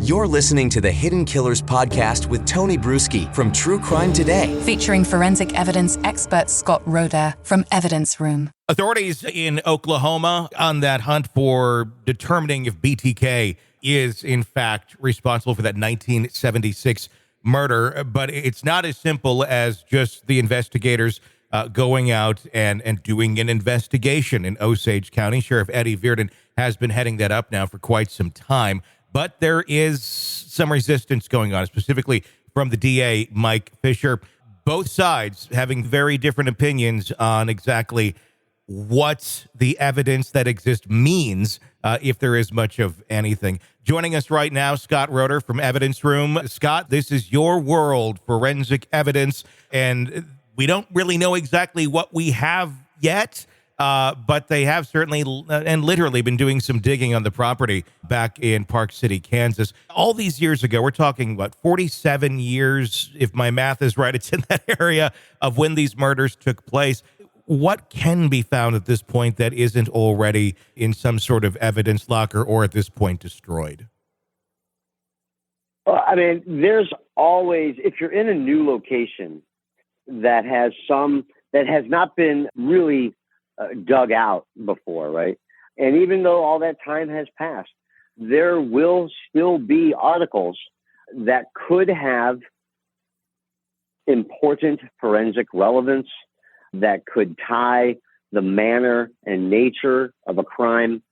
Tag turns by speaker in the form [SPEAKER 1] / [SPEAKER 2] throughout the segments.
[SPEAKER 1] You're listening to the Hidden Killers podcast with Tony Brueski from True Crime Today.
[SPEAKER 2] Featuring forensic evidence expert Scott Roeder from Evidence Room.
[SPEAKER 3] Authorities in Oklahoma on that hunt for determining if BTK is, in fact, responsible for that 1976 murder. But it's not as simple as just the investigators going out and doing an investigation in Osage County. Sheriff Eddie Virden has been heading that up now for quite some time. But there is some resistance going on, specifically from the DA, Mike Fisher. Both sides having very different opinions on exactly what the evidence that exists means, if there is much of anything. Joining us right now, Scott Roeder from Evidence Room. Scott, this is your world, forensic evidence, and we don't really know exactly what we have yet. But they have certainly and literally been doing some digging on the property back in Park City, Kansas. All these years ago, we're talking, 47 years, if my math is right, it's in that area of when these murders took place. What can be found at this point that isn't already in some sort of evidence locker or at this point destroyed?
[SPEAKER 4] Well, I mean, there's always, if you're in a new location that has not been really dug out before, right? And even though all that time has passed, there will still be articles that could have important forensic relevance that could tie the manner and nature of a crime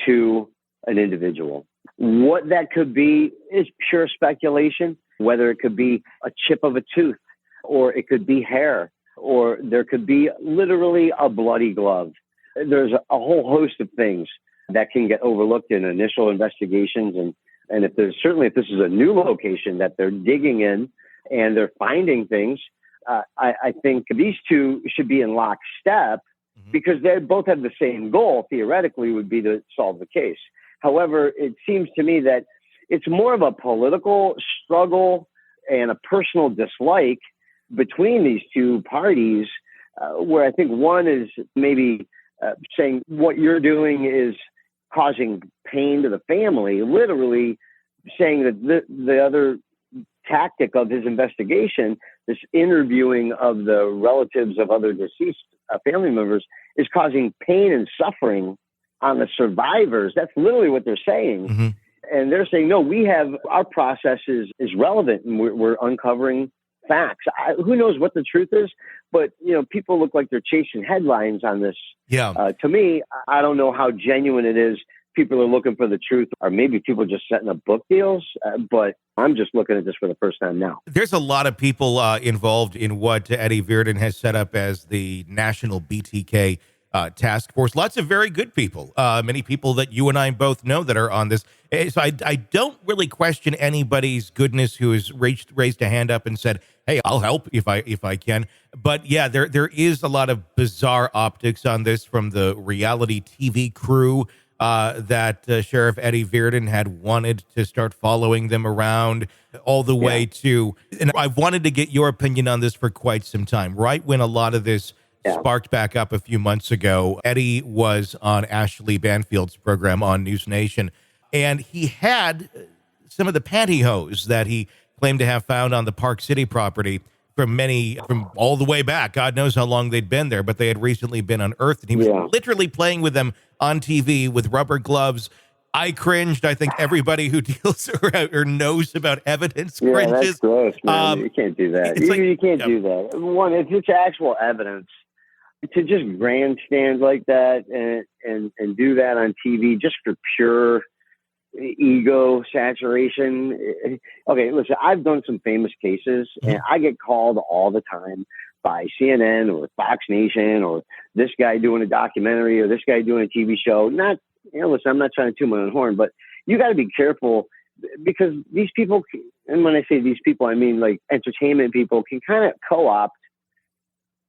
[SPEAKER 4] to an individual. What that could be is pure speculation, whether it could be a chip of a tooth, or it could be hair, or there could be literally a bloody glove. There's a whole host of things that can get overlooked in initial investigations. And if this is a new location that they're digging in and they're finding things, I think these two should be in lockstep because they both have the same goal, theoretically, would be to solve the case. However, it seems to me that it's more of a political struggle and a personal dislike between these two parties, where I think one is maybe saying what you're doing is causing pain to the family, literally saying that the other tactic of his investigation, this interviewing of the relatives of other deceased family members, is causing pain and suffering on the survivors. That's literally what they're saying. Mm-hmm. And they're saying, no, our process is relevant and we're uncovering facts. Who knows what the truth is, but people look like they're chasing headlines on this. Yeah. To me, I don't know how genuine it is. People are looking for the truth, or maybe people are just setting up book deals. But I'm just looking at this for the first time now.
[SPEAKER 3] There's a lot of people involved in what Eddie Virden has set up as the National BTK task force. Lots of very good people, many people that you and I both know that are on this. So I don't really question anybody's goodness who has raised a hand up and said, hey, I'll help if I can. But yeah, there is a lot of bizarre optics on this from the reality TV crew that Sheriff Eddie Virden had wanted to start following them around all the way to, and I've wanted to get your opinion on this for quite some time. Right when a lot of this sparked back up a few months ago, Eddie was on Ashley Banfield's program on News Nation, and he had some of the pantyhose that he claimed to have found on the Park City property from all the way back. God knows how long they'd been there, but they had recently been unearthed, and he was literally playing with them on TV with rubber gloves. I cringed. I think everybody who deals or knows about evidence cringes.
[SPEAKER 4] Yeah, that's gross, man. You can't do that. You can't do that. One, if it's actual evidence, to just grandstand like that and do that on TV just for pure ego saturation. Okay, listen, I've done some famous cases, and I get called all the time by CNN or Fox Nation or this guy doing a documentary or this guy doing a TV show. Listen, I'm not trying to toot my own horn, but you got to be careful because these people, and when I say these people, I mean like entertainment people, can kind of co-opt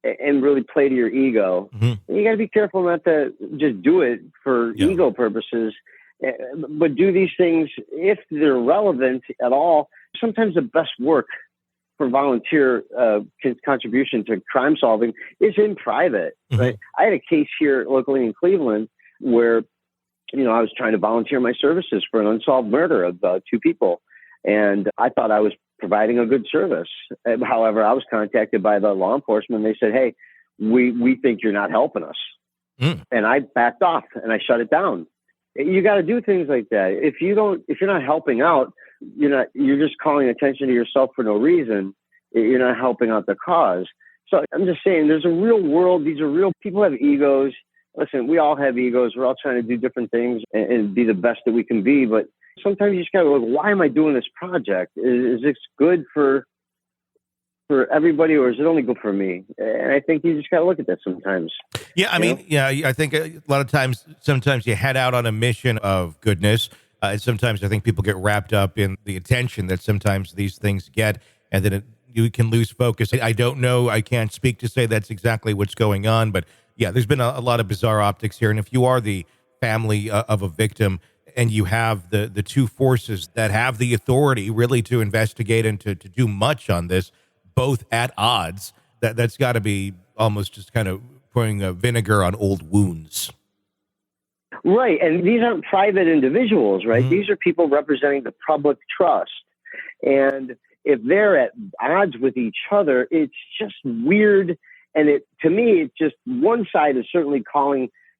[SPEAKER 4] and really play to your ego. Mm-hmm. And you got to be careful not to just do it for ego purposes, but do these things if they're relevant at all. Sometimes the best work for volunteer contribution to crime solving is in private. Mm-hmm. Right? I had a case here locally in Cleveland where I was trying to volunteer my services for an unsolved murder of 2 people. And I thought I was providing a good service. However, I was contacted by the law enforcement. They said, hey, we think you're not helping us. And I backed off and I shut it down. You got to do things like that. If you're not helping out, you're just calling attention to yourself for no reason. You're not helping out the cause. So I'm just saying there's a real world. These are real people have egos. Listen, we all have egos. We're all trying to do different things and be the best that we can be. But sometimes you just gotta look, why am I doing this project? Is this good for everybody, or is it only good for me? And I think you just gotta look at that sometimes.
[SPEAKER 3] Yeah, I think a lot of times, sometimes you head out on a mission of goodness. And sometimes I think people get wrapped up in the attention that sometimes these things get, and then you can lose focus. I don't know. I can't speak to say that's exactly what's going on, but yeah, there's been a lot of bizarre optics here. And if you are the family of a victim, and you have the 2 forces that have the authority really to investigate and to do much on this, both at odds, that's got to be almost just kind of pouring vinegar on old wounds.
[SPEAKER 4] Right. And these aren't private individuals, right? These are people representing the public trust. And if they're at odds with each other, it's just weird. And to me, it's just one side is certainly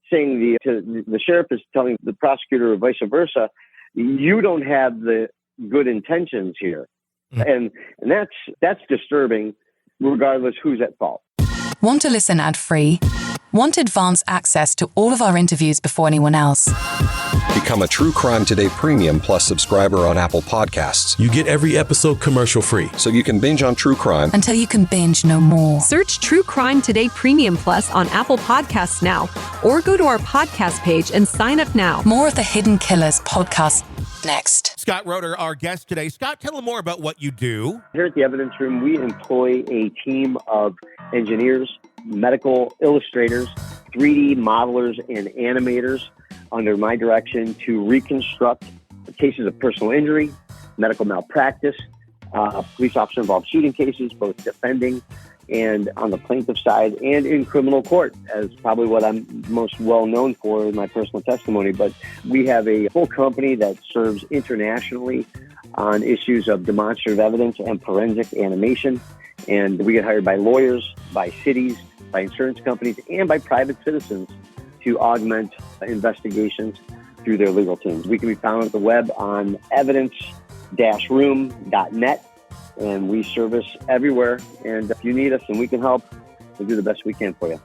[SPEAKER 4] saying the sheriff is telling the prosecutor or vice versa, you don't have the good intentions here. And that's disturbing regardless who's at fault.
[SPEAKER 2] Want to listen ad-free? Want advanced access to all of our interviews before anyone else?
[SPEAKER 5] Become a True Crime Today Premium Plus subscriber on Apple Podcasts.
[SPEAKER 6] You get every episode commercial-free,
[SPEAKER 5] so you can binge on true crime
[SPEAKER 2] until you can binge no more.
[SPEAKER 7] Search True Crime Today Premium Plus on Apple Podcasts now, or go to our podcast page and sign up now.
[SPEAKER 2] More of the Hidden Killers podcast next.
[SPEAKER 3] Scott Roeder, our guest today. Scott, tell them more about what you do.
[SPEAKER 4] Here at the Evidence Room, we employ a team of engineers, medical illustrators, 3D modelers, and animators under my direction to reconstruct cases of personal injury, medical malpractice, police officer involved shooting cases, both defending and on the plaintiff side and in criminal court, as probably what I'm most well known for in my personal testimony. But we have a full company that serves internationally on issues of demonstrative evidence and forensic animation. And we get hired by lawyers, by cities, by insurance companies, and by private citizens to augment investigations through their legal teams. We can be found at the web on evidence-room.net, and we service everywhere. And if you need us and we can help, we'll do the best we can for you.